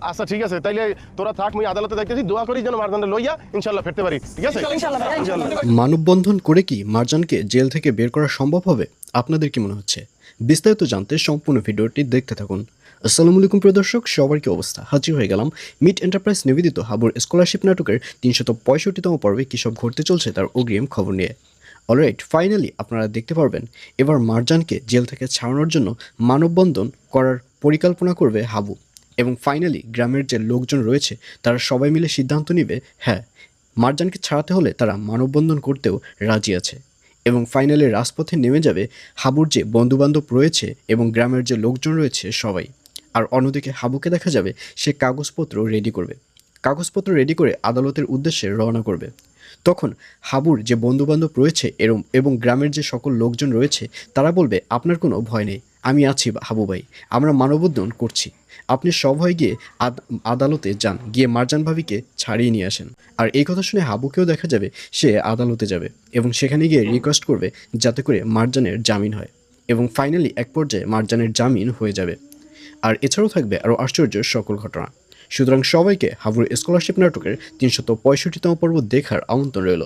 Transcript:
আচ্ছা ঠিক আছে, তাইলে তোরা থাক, আমি আদালতে দেখতেছি, দোয়া করি যেন মারজানটা লইয়া ইনশাল্লাহ ফিরতে পারি। ঠিক আছে, ইনশাল্লাহ। মানববন্ধন করে কি মারজানকে জেল থেকে বের করা সম্ভব হবে? আপনাদের কি মনে হচ্ছে? বিস্তারিত জানতে সম্পূর্ণ ভিডিওটি দেখতে থাকুন। আসসালামু আলাইকুম প্রিয় দর্শক, সবার কি অবস্থা? হাজির হয়ে গেলাম মিট এন্টারপ্রাইজ নিবেদিত হাবুর স্কলারশিপ নাটকের ৩৬৫তম পর্বে কী সব ঘটতে চলছে তার অগ্রিম খবর নিয়ে। অলরাইট, ফাইনালি আপনারা দেখতে পারবেন এবার মারজানকে জেল থেকে ছাড়ানোর জন্য মানববন্ধন করার পরিকল্পনা করবে হাবু। এবং ফাইনালি গ্রামের যে লোকজন রয়েছে তারা সবাই মিলে সিদ্ধান্ত নেবে, হ্যাঁ, মারজানকে ছাড়াতে হলে তারা মানববন্ধন করতেও রাজি আছে। এবং ফাইনালি রাজপথে নেমে যাবে হাবুর যে বন্ধুবান্ধব রয়েছে এবং গ্রামের যে লোকজন রয়েছে সবাই। আর অন্যদিকে হাবুকে দেখা যাবে সে কাগজপত্র রেডি করবে, কাগজপত্র রেডি করে আদালতের উদ্দেশ্যে রওনা করবে। তখন হাবুর যে বন্ধুবান্ধব রয়েছে এবং গ্রামের যে সকল লোকজন রয়েছে তারা বলবে, আপনার কোনো ভয় নেই, আমি আছি হাবু ভাই, আমরা মানববন্ধন করছি, আপনি সভয়ে গিয়ে আদালতে যান, গিয়ে মারজান ভাবিকে ছাড়িয়ে নিয়ে আসেন। আর এই কথা শুনে হাবুকেও দেখা যাবে সে আদালতে যাবে এবং সেখানে গিয়ে রিকোয়েস্ট করবে যাতে করে মারজানের জামিন হয়। এবং ফাইনালি এক পর্যায়ে মারজানের জামিন হয়ে যাবে। আর এছাড়াও থাকবে আরও আশ্চর্য সকল ঘটনা। সুতরাং সবাইকে হাবুর স্কলারশিপ নাটকের ৩৬৫তম পর্ব দেখার আমন্ত্রণ রইল।